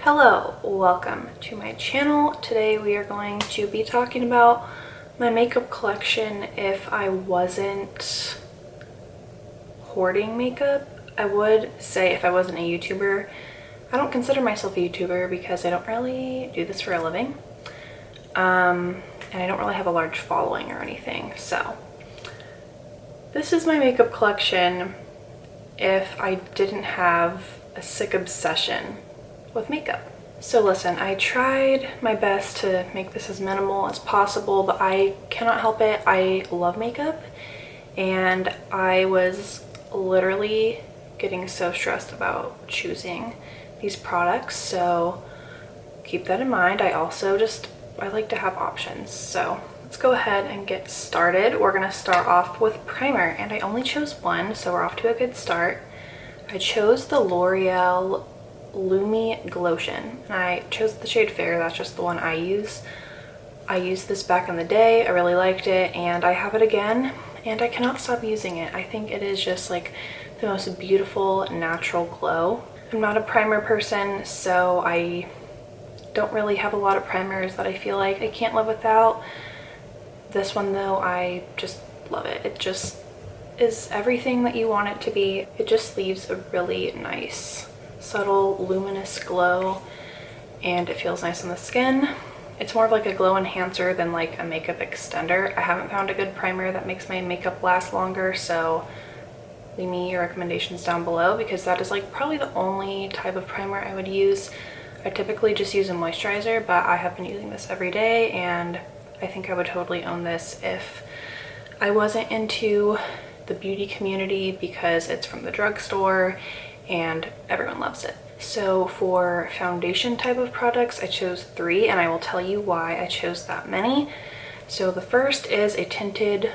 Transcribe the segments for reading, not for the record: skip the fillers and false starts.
Hello, welcome to my channel. Today we are going to be talking about my makeup collection if I wasn't hoarding makeup. I would say if I wasn't a YouTuber. I don't consider myself a YouTuber because I don't really do this for a living. And I don't really have a large following or anything. So this is my makeup collection if I didn't have a sick obsession with makeup. So listen, I tried my best to make this as minimal as possible, but I cannot help it. I love makeup and I was literally getting so stressed about choosing these products. So keep that in mind. I like to have options. So let's go ahead and get started. We're gonna start off with primer, and I only chose one, so we're off to a good start. I chose the L'Oreal Lumi Glotion, and I chose the shade Fair. That's just the one I use. I used this back in the day. I really liked it, and I have it again, and I cannot stop using it. I think it is just like the most beautiful natural glow. I'm not a primer person, so I don't really have a lot of primers that I feel like I can't live without. This one though, I just love it. It just is everything that you want it to be. It just leaves a really nice subtle luminous glow, and it feels nice on the skin. It's more of like a glow enhancer than like a makeup extender. I haven't found a good primer that makes my makeup last longer, so leave me your recommendations down below, because that is like probably the only type of primer I would use. I typically just use a moisturizer, but I have been using this every day, and I think I would totally own this if I wasn't into the beauty community, because it's from the drugstore and everyone loves it. So for foundation type of products, I chose 3, and I will tell you why I chose that many. So the first is a tinted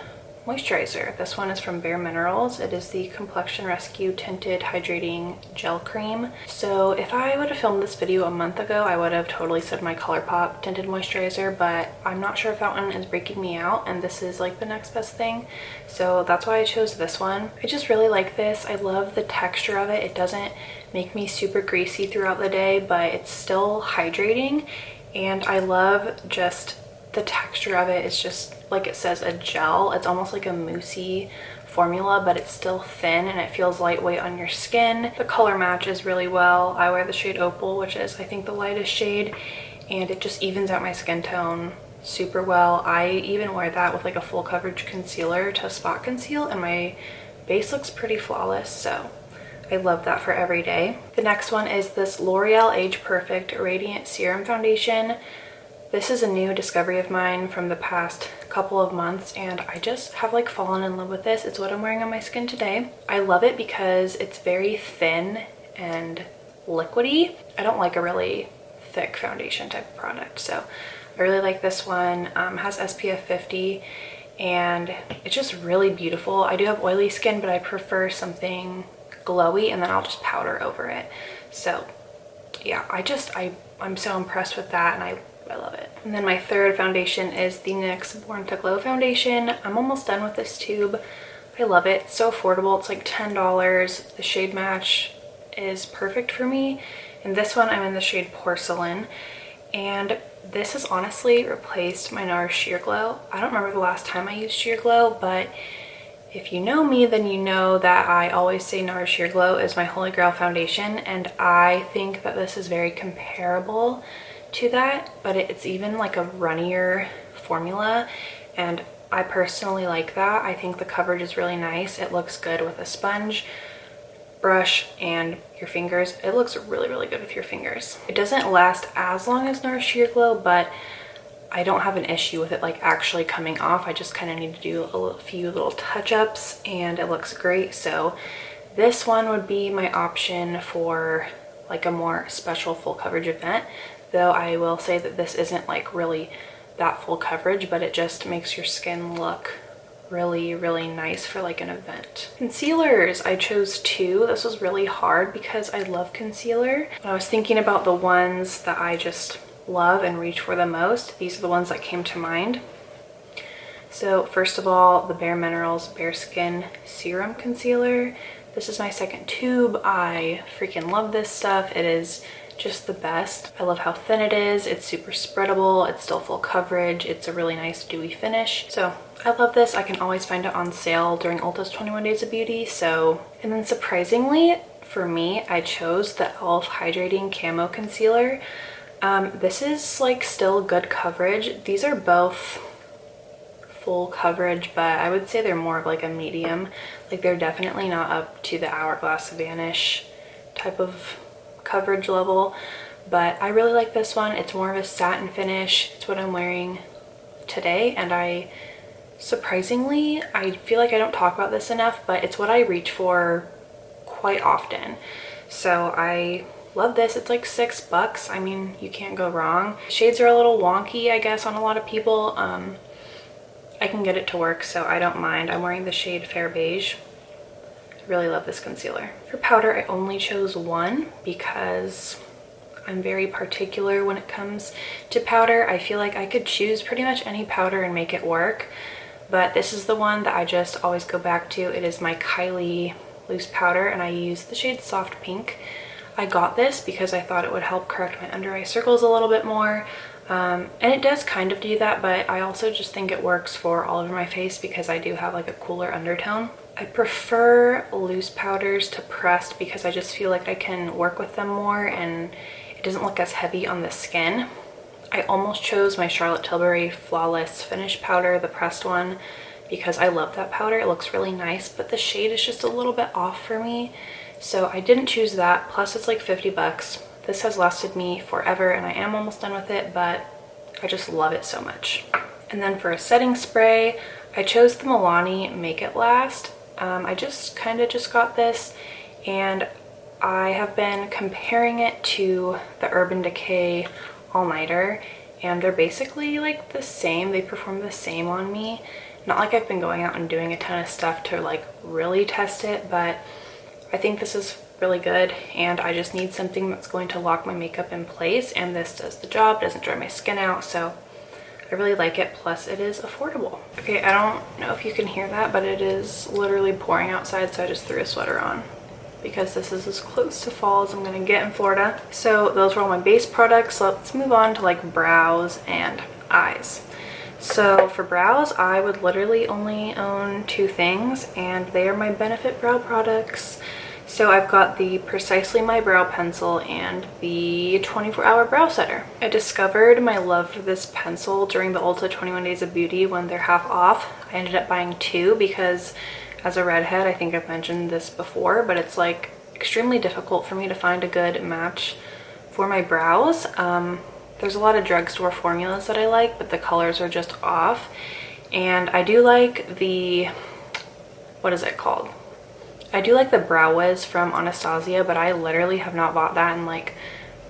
moisturizer. This one is from Bare Minerals. It is the Complexion Rescue Tinted Hydrating Gel Cream. So if I would have filmed this video a month ago, I would have totally said my ColourPop tinted moisturizer, but I'm not sure if that one is breaking me out, and this is like the next best thing. So that's why I chose this one. I just really like this. I love the texture of it. It doesn't make me super greasy throughout the day, but it's still hydrating, and I love just the texture of it. It's just like it says, a gel. It's almost like a moussey formula, but it's still thin and it feels lightweight on your skin. The color matches really well. I wear the shade Opal, which is I think the lightest shade, and it just evens out my skin tone super well. I even wear that with like a full coverage concealer to spot conceal, and my base looks pretty flawless, so I love that for every day. The next one is this L'Oreal Age Perfect Radiant Serum Foundation. This is a new discovery of mine from the past couple of months, and I just have like fallen in love with this. It's what I'm wearing on my skin today. I love it because it's very thin and liquidy. I don't like a really thick foundation type of product, so I really like this one. Has SPF 50, and it's just really beautiful. I do have oily skin, but I prefer something glowy, and then I'll just powder over it. So yeah, I'm so impressed with that, and I love it. And then my third foundation is the NYX Born to Glow foundation. I'm almost done with this tube. I love it. It's so affordable. It's like $10. The shade match is perfect for me. And this one, I'm in the shade Porcelain. And this has honestly replaced my NARS Sheer Glow. I don't remember the last time I used Sheer Glow, but if you know me, then you know that I always say NARS Sheer Glow is my holy grail foundation, and I think that this is very comparable to that, but it's even like a runnier formula, and I personally like that. I think the coverage is really nice. It looks good with a sponge, brush, and your fingers. It looks really, really good with your fingers. It doesn't last as long as NARS Sheer Glow, but I don't have an issue with it like actually coming off. I just kind of need to do a few little touch-ups, and it looks great. So this one would be my option for like a more special full coverage event, though I will say that this isn't like really that full coverage, but it just makes your skin look really, really nice for like an event. Concealers, I chose 2. This was really hard because I love concealer. When I was thinking about the ones that I just love and reach for the most, these are the ones that came to mind. So first of all, the Bare Minerals Bare Skin Serum Concealer. This is my second tube. I freaking love this stuff. It is just the best. I love how thin it is. It's super spreadable. It's still full coverage. It's a really nice dewy finish. So I love this. I can always find it on sale during Ulta's 21 Days of Beauty. So, and then surprisingly for me, I chose the e.l.f. Hydrating Camo Concealer. This is like still good coverage. These are both full coverage, but I would say they're more of like a medium. Like they're definitely not up to the Hourglass Vanish type of coverage level, but I really like this one. It's more of a satin finish. It's what I'm wearing today, and I surprisingly, I feel like I don't talk about this enough, but it's what I reach for quite often. So I love this. It's like $6. I mean, you can't go wrong. Shades are a little wonky, I guess, on a lot of people. I can get it to work, so I don't mind. I'm wearing the shade Fair Beige. I really love this concealer. For powder, I only chose one because I'm very particular when it comes to powder. I feel like I could choose pretty much any powder and make it work, but this is the one that I just always go back to. It is my Kylie loose powder, and I use the shade Soft Pink. I got this because I thought it would help correct my under eye circles a little bit more. And it does kind of do that, but I also just think it works for all over my face because I do have like a cooler undertone. I prefer loose powders to pressed because I just feel like I can work with them more and it doesn't look as heavy on the skin. I almost chose my Charlotte Tilbury Flawless Finish powder, the pressed one, because I love that powder. It looks really nice, but the shade is just a little bit off for me. So I didn't choose that, plus it's like $50. This has lasted me forever and I am almost done with it, but I just love it so much. And then for a setting spray, I chose the Milani Make It Last. I just got this and I have been comparing it to the Urban Decay All Nighter, and they're basically like the same. They perform the same on me. Not like I've been going out and doing a ton of stuff to like really test it, but I think this is really good and I just need something that's going to lock my makeup in place, and this does the job. Doesn't dry my skin out, so I really like it. Plus it is affordable. Okay, I don't know if you can hear that, but it is literally pouring outside, so I just threw a sweater on because this is as close to fall as I'm gonna get in Florida. So those were all my base products. So let's move on to like brows and eyes. So for brows, I would literally only own two things, and they are my Benefit brow products. So I've got the Precisely My Brow Pencil and the 24-Hour Brow Setter. I discovered my love for this pencil during the Ulta 21 Days of Beauty when they're half off. I ended up buying two because as a redhead, I think I've mentioned this before, but it's like extremely difficult for me to find a good match for my brows. There's a lot of drugstore formulas that I like, but the colors are just off. And I do like the, what is it called? I do like the Brow Wiz from Anastasia, but I literally have not bought that in like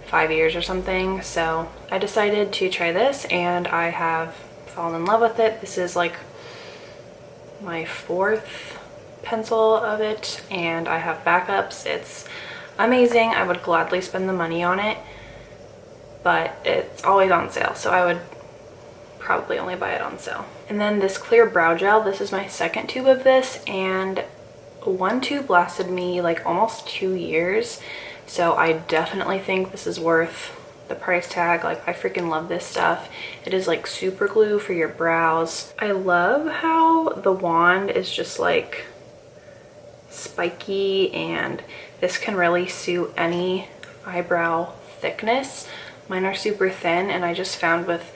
5 years or something. So I decided to try this and I have fallen in love with it. This is like my fourth pencil of it and I have backups. It's amazing. I would gladly spend the money on it, but it's always on sale, so I would probably only buy it on sale. And then this clear brow gel, this is my second tube of this, and one tube lasted me like almost 2 years, so I definitely think this is worth the price tag. Like, I freaking love this stuff. It is like super glue for your brows. I love how the wand is just like spiky, and this can really suit any eyebrow thickness. Mine are super thin, and I just found with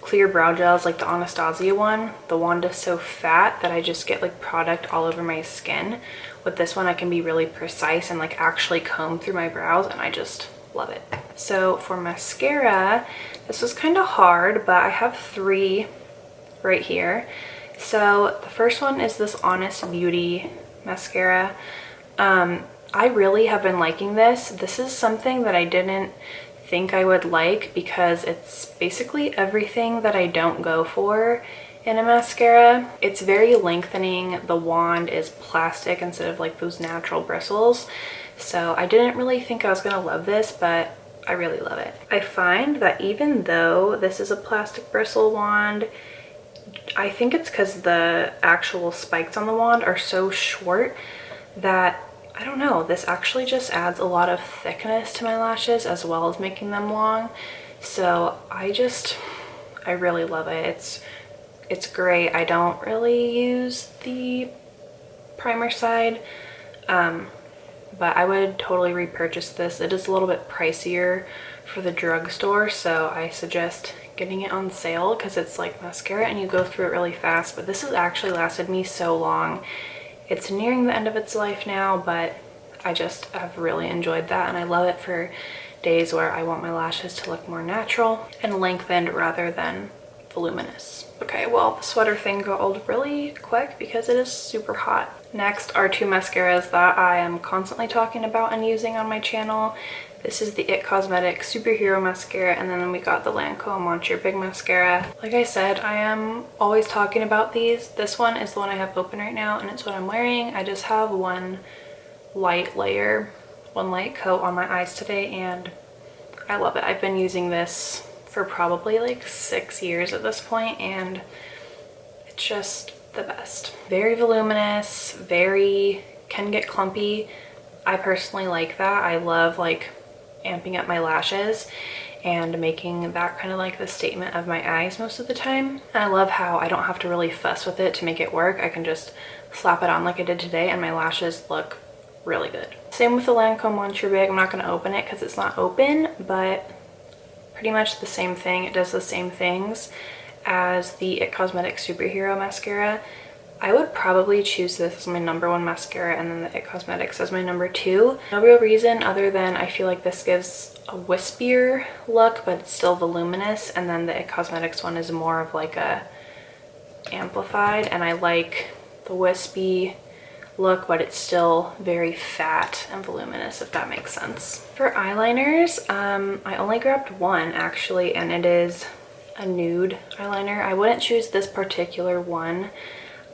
clear brow gels like the Anastasia one, the wand is so fat that I just get like product all over my skin. With this one, I can be really precise and like actually comb through my brows, and I just love it. So for mascara, this was kind of hard, but I have three right here. So the first one is this Honest Beauty mascara. I really have been liking this. This is something that I didn't think I would like because it's basically everything that I don't go for in a mascara. It's very lengthening. The wand is plastic instead of like those natural bristles. So I didn't really think I was gonna love this, but I really love it. I find that even though this is a plastic bristle wand, I think it's because the actual spikes on the wand are so short that I don't know, this actually just adds a lot of thickness to my lashes as well as making them long. So I really love it. It's great. I don't really use the primer side, but I would totally repurchase this. It is a little bit pricier for the drugstore, so I suggest getting it on sale because it's like mascara and you go through it really fast. But this has actually lasted me so long. It's nearing the end of its life now, but I just have really enjoyed that, and I love it for days where I want my lashes to look more natural and lengthened rather than voluminous. Okay, well, the sweater thing got really quick because it is super hot. Next are two mascaras that I am constantly talking about and using on my channel. This is the It Cosmetics Superhero Mascara, and then we got the Lancome Want Your Big Mascara. Like I said, I am always talking about these. This one is the one I have open right now, and it's what I'm wearing. I just have one light layer, one light coat on my eyes today, and I love it. I've been using this for probably like 6 years at this point, and it's just the best. Very voluminous, can get clumpy. I personally like that. I love like amping up my lashes and making that kind of like the statement of my eyes most of the time. And I love how I don't have to really fuss with it to make it work. I can just slap it on like I did today and my lashes look really good. Same with the Lancome Want Your Big. I'm not going to open it because it's not open, but pretty much the same thing. It does the same things as the It Cosmetics Superhero Mascara. I would probably choose this as my #1 mascara and then the It Cosmetics as my #2. No real reason other than I feel like this gives a wispier look, but it's still voluminous, and then the It Cosmetics one is more of like a amplified, and I like the wispy look, but it's still very fat and voluminous, if that makes sense. For eyeliners, I only grabbed one actually, and it is a nude eyeliner. I wouldn't choose this particular one,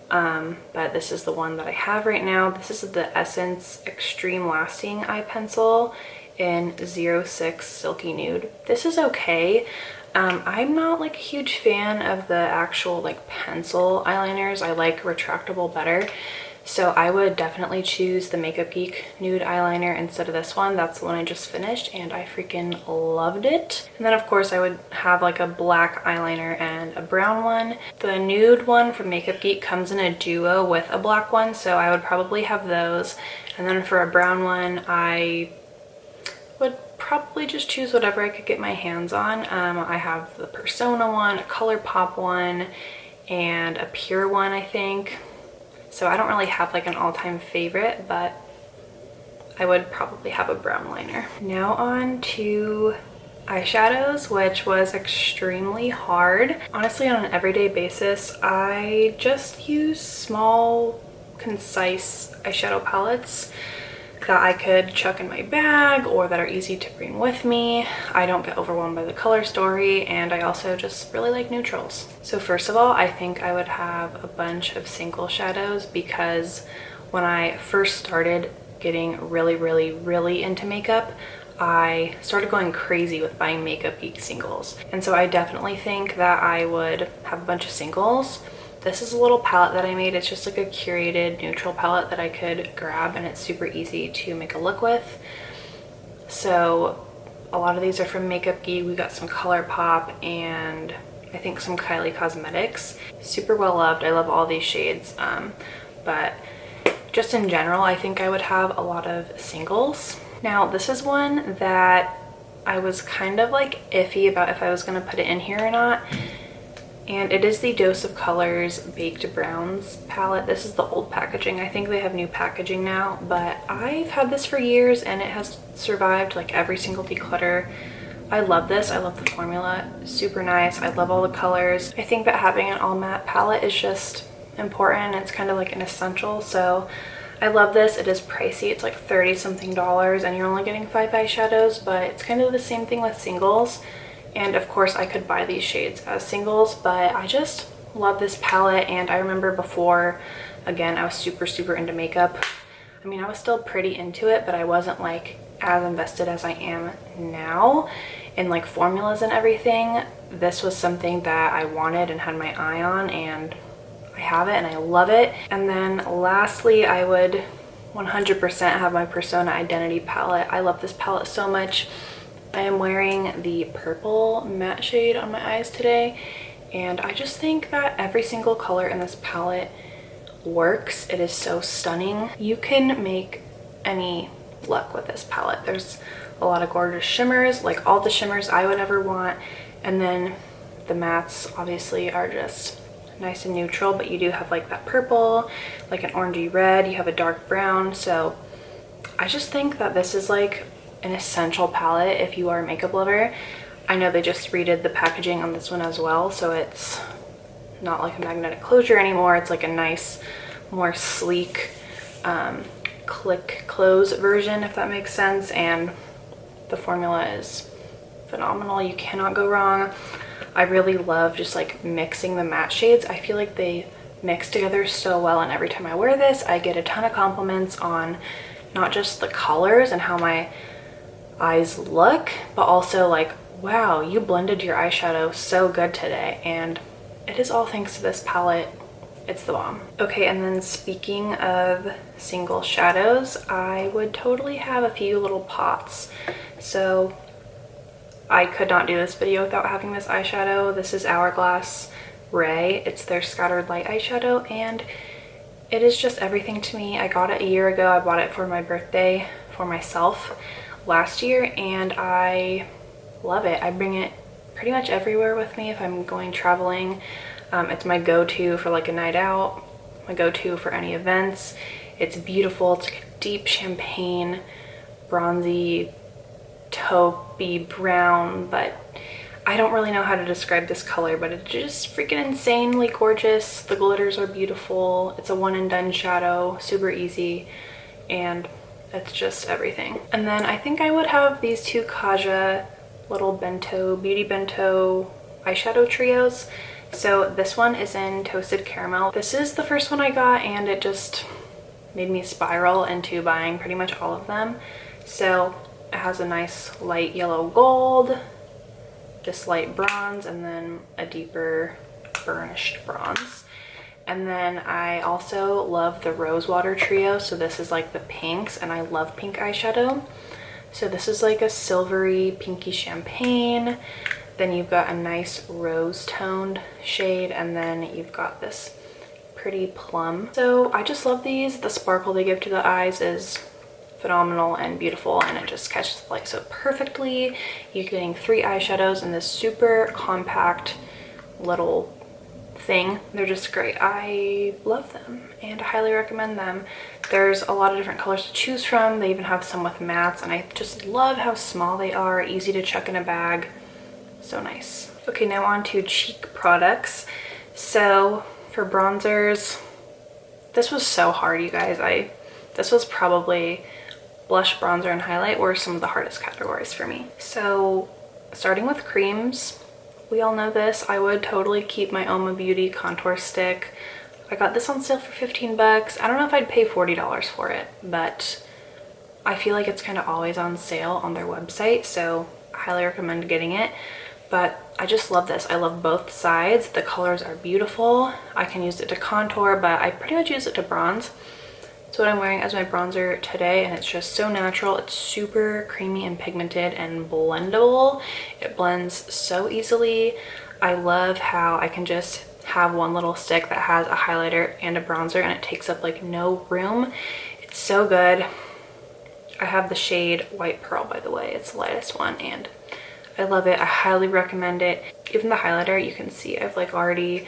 but this is the one that I have right now. This is the Essence Extreme Lasting Eye Pencil in 06 Silky Nude. This is okay. I'm not like a huge fan of the actual like pencil eyeliners. I like retractable better. So I would definitely choose the Makeup Geek nude eyeliner instead of this one. That's the one I just finished and I freaking loved it. And then of course I would have like a black eyeliner and a brown one. The nude one from Makeup Geek comes in a duo with a black one, so I would probably have those. And then for a brown one, I would probably just choose whatever I could get my hands on. I have the Persona one, a ColourPop one, and a Pure one, I think. So I don't really have like an all-time favorite, but I would probably have a brown liner. Now on to eyeshadows, which was extremely hard. Honestly, on an everyday basis, I just use small, concise eyeshadow palettes that I could chuck in my bag or that are easy to bring with me. I don't get overwhelmed by the color story, and I also just really like neutrals. So first of all, I think I would have a bunch of single shadows because when I first started getting really into makeup, I started going crazy with buying Makeup Geek singles. And so I definitely think that I would have a bunch of singles. This is a little palette that I made. It's just like a curated neutral palette that I could grab, and it's super easy to make a look with. So a lot of these are from Makeup Geek. We got some ColourPop and I think some Kylie Cosmetics. Super well loved. I love all these shades. But just in general, I think I would have a lot of singles. Now this is one that I was kind of like iffy about if I was going to put it in here or not. And it is the Dose of Colors Baked Browns palette. This is the old packaging. I think they have new packaging now, but I've had this for years and it has survived like every single declutter. I love this. I love the formula. Super nice. I love all the colors. I think that having an all matte palette is just important. It's kind of like an essential. So I love this. It is pricey. It's like $30 something and you're only getting 5 eyeshadows, but it's kind of the same thing with singles. And of course I could buy these shades as singles, but I just love this palette. And I remember before, again, I was super into makeup. I mean, I was still pretty into it, but I wasn't like as invested as I am now in like formulas and everything. This was something that I wanted and had my eye on, and I have it and I love it. And then lastly, I would 100% have my Persona Identity palette. I love this palette so much. I am wearing the purple matte shade on my eyes today, and I just think that every single color in this palette works. It is so stunning. You can make any look with this palette. There's a lot of gorgeous shimmers, like all the shimmers I would ever want, and then the mattes obviously are just nice and neutral, but you do have like that purple, like an orangey red, you have a dark brown. So I just think that this is like an essential palette if you are a makeup lover. I know they just redid the packaging on this one as well, so it's not like a magnetic closure anymore. It's like a nice, more sleek click close version, if that makes sense, and the formula is phenomenal. You cannot go wrong. I really love just like mixing the matte shades. I feel like they mix together so well, and every time I wear this I get a ton of compliments on not just the colors and how my eyes look, but also like, wow, you blended your eyeshadow so good today. And it is all thanks to this palette. It's the bomb. Okay, and then speaking of single shadows, I would totally have a few little pots. So I could not do this video without having this eyeshadow. This is Hourglass Ray. It's their Scattered Light eyeshadow, and it is just everything to me. I got it a year ago. I bought it for my birthday for myself last year, and I love it. I bring it pretty much everywhere with me if I'm going traveling. It's my go-to for like a night out, my go-to for any events. It's beautiful. It's like a deep champagne, bronzy, taupey brown, but I don't really know how to describe this color, but it's just freaking insanely gorgeous. The glitters are beautiful. It's a one and done shadow, super easy, and it's just everything. And then I think I would have these two Kaja little beauty bento eyeshadow trios. So this one is in Toasted Caramel. This is the first one I got, and it just made me spiral into buying pretty much all of them. So it has a nice light yellow gold, this light bronze, and then a deeper burnished bronze. And then I also love the Rosewater trio. So this is like the pinks, and I love pink eyeshadow. So this is like a silvery pinky champagne. Then you've got a nice rose toned shade, and then you've got this pretty plum. So I just love these. The sparkle they give to the eyes is phenomenal and beautiful, and it just catches the light so perfectly. You're getting 3 eyeshadows in this super compact little thing. They're just great. I love them and I highly recommend them. There's a lot of different colors to choose from. They even have some with mattes, and I just love how small they are, easy to chuck in a bag. So nice. Okay, now on to cheek products. So for bronzers, this was so hard, you guys. This was probably blush, bronzer, and highlight were some of the hardest categories for me. So starting with creams, we all know this. I would totally keep my Oma Beauty contour stick. I got this on sale for 15 bucks. I don't know if I'd pay $40 for it, but I feel like it's kind of always on sale on their website, so I highly recommend getting it. But I just love this. I love both sides. The colors are beautiful. I can use it to contour, but I pretty much use it to bronze. It's what I'm wearing as my bronzer today, and it's just so natural. It's super creamy and pigmented and blendable. It blends so easily. I love how I can just have one little stick that has a highlighter and a bronzer, and it takes up like no room. It's so good. I have the shade White Pearl, by the way. It's the lightest one, and I love it. I highly recommend it. Even the highlighter, you can see I've like already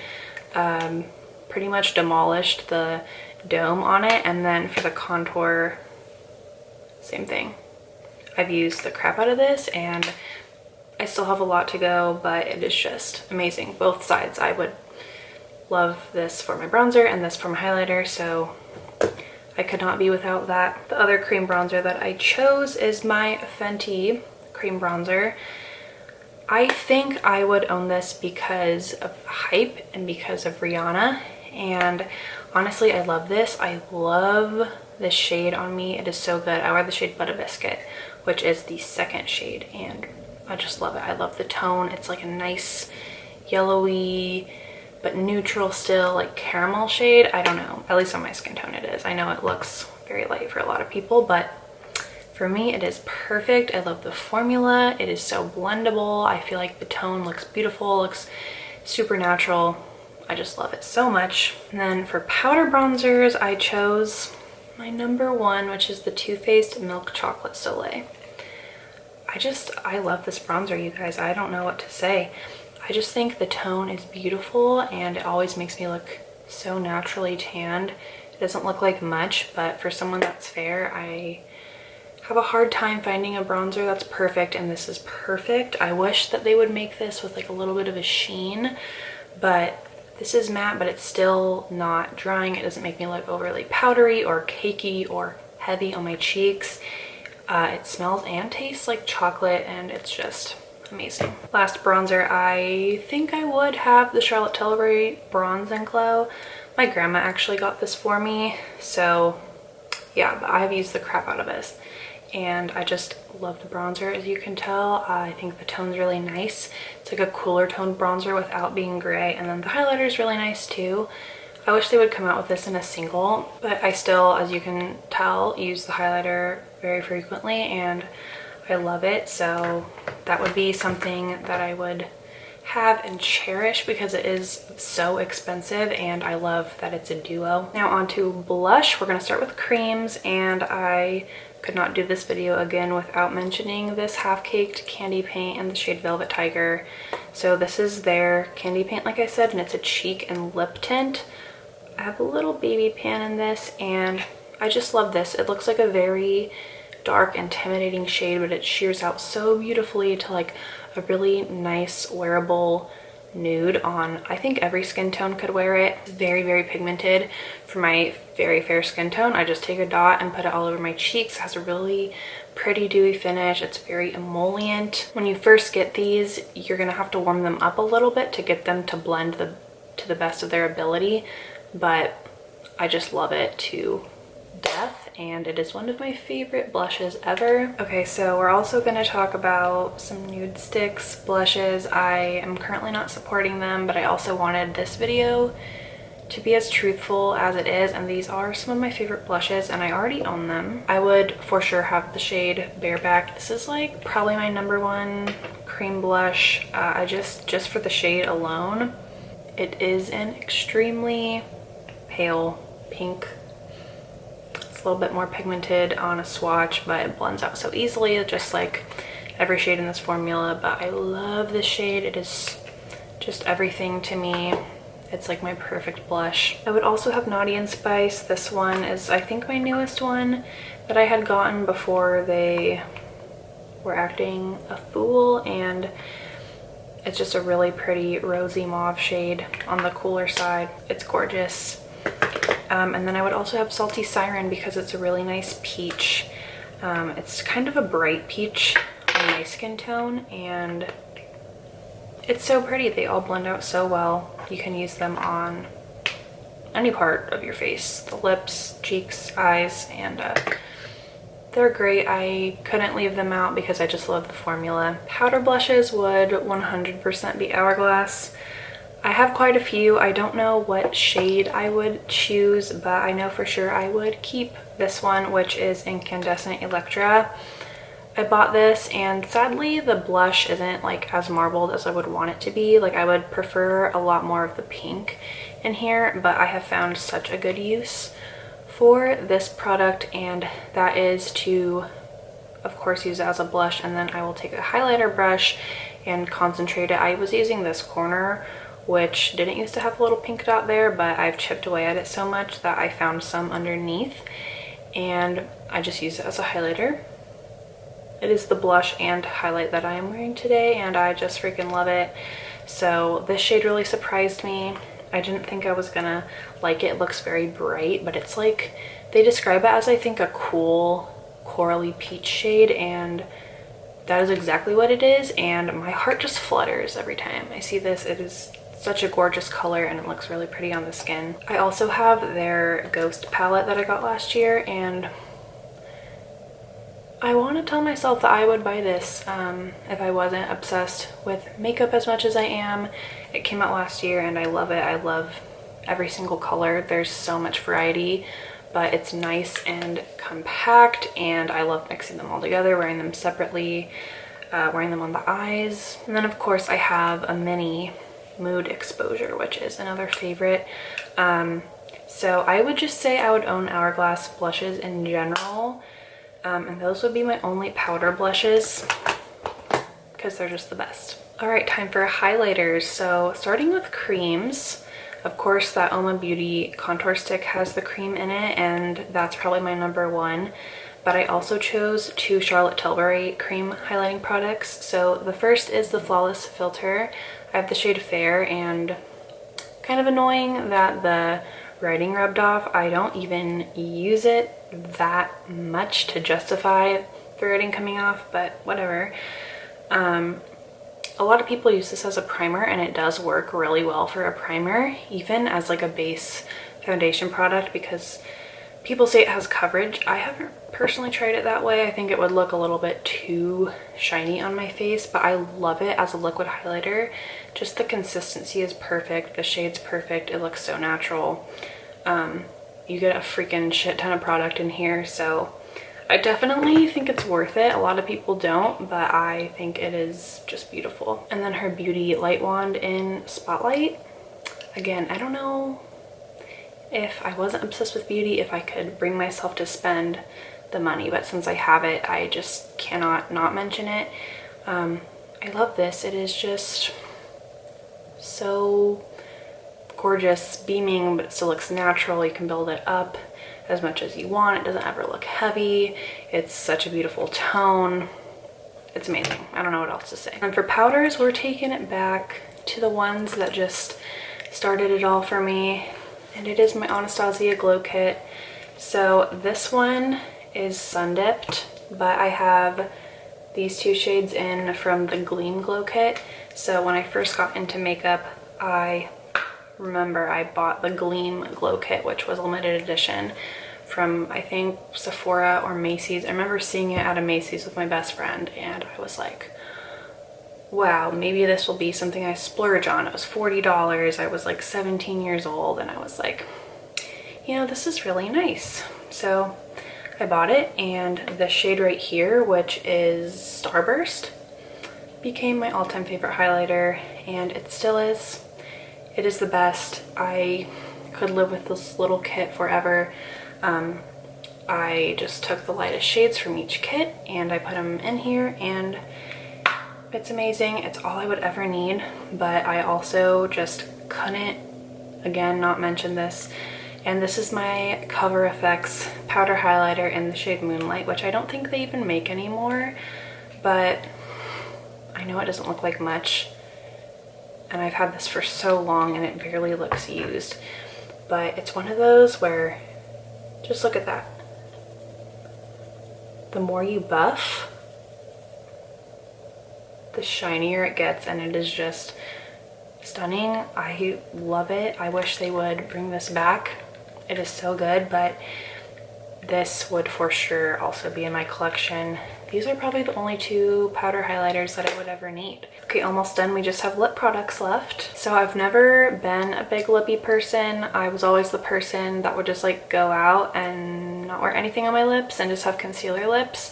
pretty much demolished the dome on it, and then for the contour, same thing. I've used the crap out of this, and I still have a lot to go, but it is just amazing. Both sides. I would love this for my bronzer and this for my highlighter, so I could not be without that. The other cream bronzer that I chose is my Fenty cream bronzer. I think I would own this because of hype and because of Rihanna, and honestly, I love this. I love this shade on me. It is so good. I wear the shade Butter Biscuit, which is the second shade, and I just love it. I love the tone. It's like a nice yellowy but neutral still, like caramel shade. I don't know. At least on my skin tone it is. I know it looks very light for a lot of people, but for me it is perfect. I love the formula. It is so blendable. I feel like the tone looks beautiful, looks super natural. I just love it so much. And then for powder bronzers, I chose my number one, which is the Too Faced Milk Chocolate Soleil. I love this bronzer, you guys. I don't know what to say. I just think the tone is beautiful and it always makes me look so naturally tanned. It doesn't look like much, but for someone that's fair, I have a hard time finding a bronzer that's perfect, and this is perfect. I wish that they would make this with like a little bit of a sheen, but this is matte, but it's still not drying. It doesn't make me look overly powdery or cakey or heavy on my cheeks. It smells and tastes like chocolate, and it's just amazing. Last bronzer, I think I would have the Charlotte Tilbury Bronze and Glow. My grandma actually got this for me, so yeah, but I've used the crap out of this. And I just love the bronzer, as you can tell. I think the tone's really nice. It's like a cooler toned bronzer without being gray. And then the highlighter is really nice too. I wish they would come out with this in a single, but I still, as you can tell, use the highlighter very frequently and I love it. So that would be something that I would have and cherish because it is so expensive, and I love that it's a duo. Now on to blush. We're going to start with creams, and I could not do this video again without mentioning this half-caked candy paint in the shade Velvet Tiger. So this is their candy paint, like I said, and it's a cheek and lip tint. I have a little baby pan in this, and I just love this. It looks like a very dark, intimidating shade, but it sheers out so beautifully to like a really nice wearable nude on, I think every skin tone could wear it. It's very, very pigmented. For my very fair skin tone, I just take a dot and put it all over my cheeks. It has a really pretty dewy finish. It's very emollient. When you first get these, you're gonna have to warm them up a little bit to get them to blend to the best of their ability, but I just love it to death, and it is one of my favorite blushes ever. Okay, so we're also going to talk about some Nude Sticks blushes. I am currently not supporting them, but I also wanted this video to be as truthful as it is, and these are some of my favorite blushes, and I already own them. I would for sure have the shade Bareback. This is like probably my number one cream blush. Just for the shade alone. It is an extremely pale pink. It's a little bit more pigmented on a swatch, but it blends out so easily, just like every shade in this formula. But I love this shade. It is just everything to me. It's like my perfect blush. I would also have Naughty and Spice. This one is, I think, my newest one that I had gotten before they were acting a fool, and it's just a really pretty rosy mauve shade on the cooler side. It's gorgeous. And then I would also have Salty Siren because it's a really nice peach. It's kind of a bright peach on my skin tone, and it's so pretty. They all blend out so well. You can use them on any part of your face, the lips, cheeks, eyes, and they're great. I couldn't leave them out because I just love the formula. Powder blushes would 100% be Hourglass. I have quite a few. I don't know what shade I would choose, but I know for sure I would keep this one, which is Incandescent Electra. I bought this, and sadly the blush isn't like as marbled as I would want it to be. Like, I would prefer a lot more of the pink in here, but I have found such a good use for this product, and that is to, of course, use it as a blush, and then I will take a highlighter brush and concentrate it. I was using this corner, which didn't used to have a little pink dot there, but I've chipped away at it so much that I found some underneath, and I just use it as a highlighter. It is the blush and highlight that I am wearing today, and I just freaking love it. So this shade really surprised me. I didn't think I was gonna like it. It looks very bright, but it's like, they describe it as, I think, a cool corally peach shade, and that is exactly what it is, and my heart just flutters every time I see this. It is such a gorgeous color, and it looks really pretty on the skin. I also have their Ghost palette that I got last year, and I want to tell myself that I would buy this if I wasn't obsessed with makeup as much as I am. It came out last year, and I love it. I love every single color. There's so much variety, but it's nice and compact, and I love mixing them all together, wearing them separately, wearing them on the eyes. And then of course I have a mini Mood Exposure, which is another favorite. So I would just say I would own Hourglass blushes in general, and those would be my only powder blushes because they're just the best. All right, time for highlighters. So starting with creams, of course that Oma Beauty contour stick has the cream in it, and that's probably my number one. But I also chose 2 Charlotte Tilbury cream highlighting products. So the first is the Flawless Filter. I have the shade Fair, and kind of annoying that the writing rubbed off. I don't even use it that much to justify the writing coming off, but whatever. A lot of people use this as a primer, and it does work really well for a primer, even as like a base foundation product, because people say it has coverage. I haven't personally tried it that way. I think it would look a little bit too shiny on my face, but I love it as a liquid highlighter. Just the consistency is perfect, the shade's perfect, it looks so natural. You get a freaking shit ton of product in here, so I definitely think it's worth it. A lot of people don't, but I think it is just beautiful. And then her Beauty Light Wand in Spotlight. Again, I don't know if I wasn't obsessed with beauty, if I could bring myself to spend the money, but since I have it, I just cannot not mention it. I love this. It is just so gorgeous, beaming, but it still looks natural. You can build it up as much as you want. It doesn't ever look heavy. It's such a beautiful tone. It's amazing. I don't know what else to say. And for powders, we're taking it back to the ones that just started it all for me, and it is my Anastasia Glow Kit. So this one is sun dipped, but I have these 2 shades in from the Gleam Glow Kit. So when I first got into makeup, I remember I bought the Gleam Glow Kit, which was a limited edition from, I think, Sephora or Macy's. I remember seeing it at a Macy's with my best friend, and I was like, wow, maybe this will be something I splurge on. It was $40. I was like 17 years old, and I was like, you know, this is really nice. So I bought it, and the shade right here, which is Starburst, became my all-time favorite highlighter, and it still is. It is the best. I could live with this little kit forever. I just took the lightest shades from each kit and I put them in here, and it's amazing. It's all I would ever need, but I also just couldn't, again, not mention this. And this is my Cover FX powder highlighter in the shade Moonlight, which I don't think they even make anymore, but I know it doesn't look like much. And I've had this for so long and it barely looks used. But it's one of those where, just look at that. The more you buff, the shinier it gets, and it is just stunning. I love it. I wish they would bring this back. It is so good, but this would for sure also be in my collection. These are probably the only 2 powder highlighters that I would ever need. Okay, almost done. We just have lip products left. So I've never been a big lippy person. I was always the person that would just like go out and not wear anything on my lips and just have concealer lips.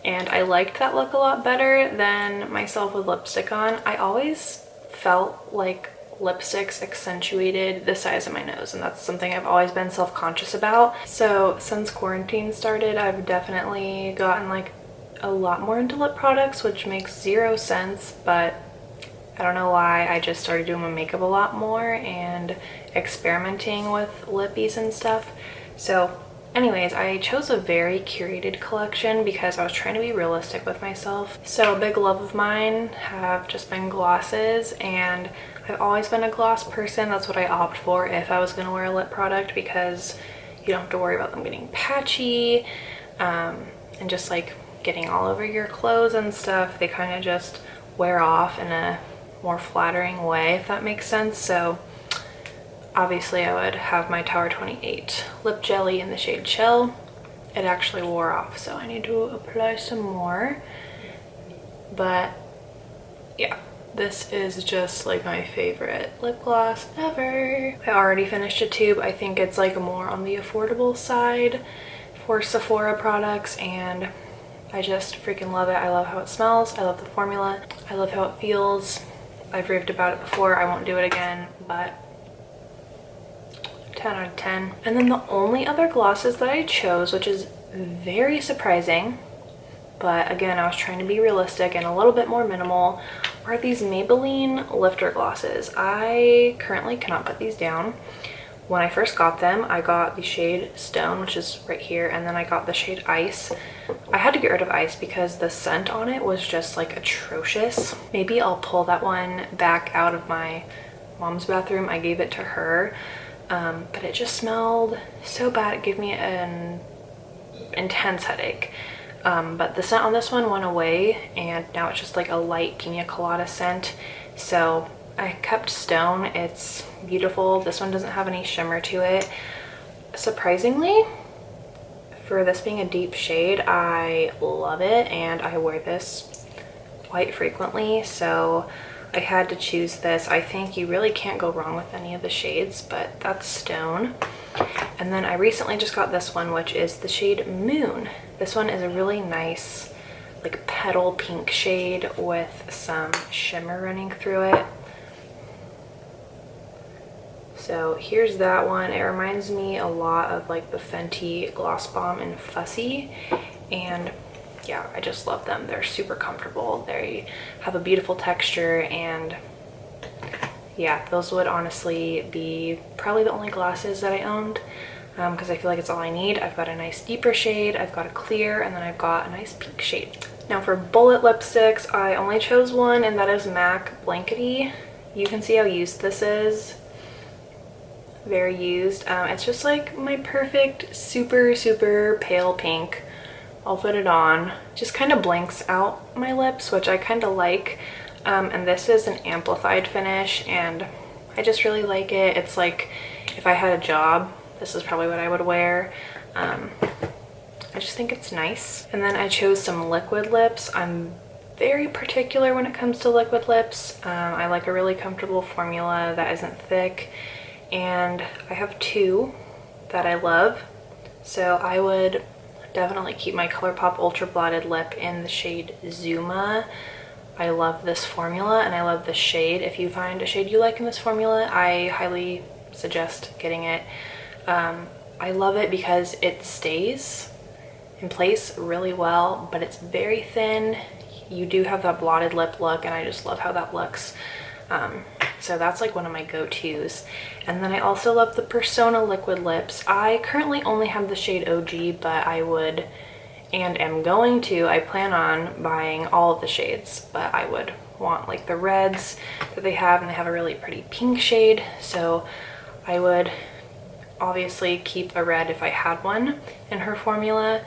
And I liked that look a lot better than myself with lipstick on. I always felt like lipsticks accentuated the size of my nose, and that's something I've always been self-conscious about. So since quarantine started, I've definitely gotten like a lot more into lip products, which makes 0 sense, but I don't know why. I just started doing my makeup a lot more and experimenting with lippies and stuff. So anyways, I chose a very curated collection because I was trying to be realistic with myself. So a big love of mine have just been glosses, and I've always been a gloss person. That's what I opt for if I was going to wear a lip product, because you don't have to worry about them getting patchy and just like getting all over your clothes and stuff. They kind of just wear off in a more flattering way, if that makes sense. So obviously I would have my Tower 28 lip jelly in the shade Chill. It actually wore off, so I need to apply some more. But yeah, This is just like my favorite lip gloss ever. I already finished a tube. I think it's like more on the affordable side for Sephora products, and I just freaking love it. I love how it smells. I love the formula. I love how it feels. I've raved about it before. I won't do it again, but 10 out of 10. And then the only other glosses that I chose, which is very surprising, but again, I was trying to be realistic and a little bit more minimal, are these Maybelline lifter glosses. I currently cannot put these down. When I first got them, I got the shade Stone, which is right here, and then I got the shade Ice. I had to get rid of Ice because the scent on it was just like atrocious. Maybe I'll pull that one back out of my mom's bathroom. I gave it to her, but it just smelled so bad. It gave me an intense headache. But the scent on this one went away, and now it's just like a light pina colada scent. So I kept Stone. It's beautiful. This one doesn't have any shimmer to it. Surprisingly, for this being a deep shade, I love it, and I wear this quite frequently, so I had to choose this. I think you really can't go wrong with any of the shades, but that's Stone. And then I recently just got this one, which is the shade Moon. This one is a really nice like petal pink shade with some shimmer running through it. So here's that one. It reminds me a lot of like the Fenty Gloss Bomb in Fussy, and yeah, I just love them. They're super comfortable. They have a beautiful texture, and yeah, those would honestly be probably the only glosses that I owned, because I feel like it's all I need. I've got a nice deeper shade, I've got a clear, and then I've got a nice pink shade. Now for bullet lipsticks, I only chose one, and that is MAC Blankety. You can see how used this is. Very used. It's just like my perfect super pale pink. I'll put it on. Just kind of blanks out my lips, which I kind of like. And this is an amplified finish, and I just really like it. It's like if I had a job, this is probably what I would wear. I just think it's nice. And then I chose some liquid lips. I'm very particular when it comes to liquid lips. I like a really comfortable formula that isn't thick, and I have two that I love. So I would definitely keep my ColourPop Ultra Blotted Lip in the shade Zuma. I love this formula, and I love this shade. If you find a shade you like in this formula, I highly suggest getting it. I love it because it stays in place really well, but it's very thin. You do have that blotted lip look, and I just love how that looks. So that's like one of my go-tos. And then I also love the Persona liquid lips. I currently only have the shade OG, but I would and am going to, I plan on buying all of the shades, but I would want like the reds that they have, and they have a really pretty pink shade. So I would obviously keep a red if I had one in her formula,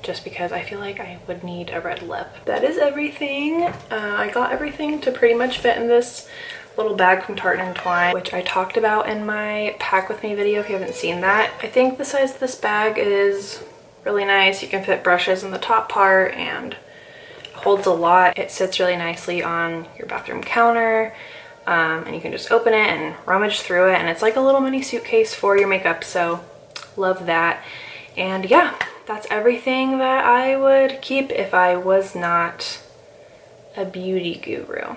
just because I feel like I would need a red lip. That is everything. I got everything to pretty much fit in this little bag from Tarte & Twine, which I talked about in my pack with me video if you haven't seen that. I think the size of this bag is really nice. You can fit brushes in the top part, and holds a lot. It sits really nicely on your bathroom counter, and you can just open it and rummage through it, and it's like a little mini suitcase for your makeup, so love that. And yeah, that's everything that I would keep if I was not a beauty guru.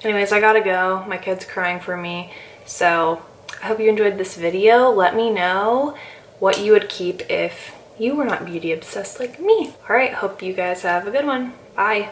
Anyways, I gotta go. My kid's crying for me, so I hope you enjoyed this video. Let me know what you would keep if you were not beauty obsessed like me. All right, hope you guys have a good one. Bye.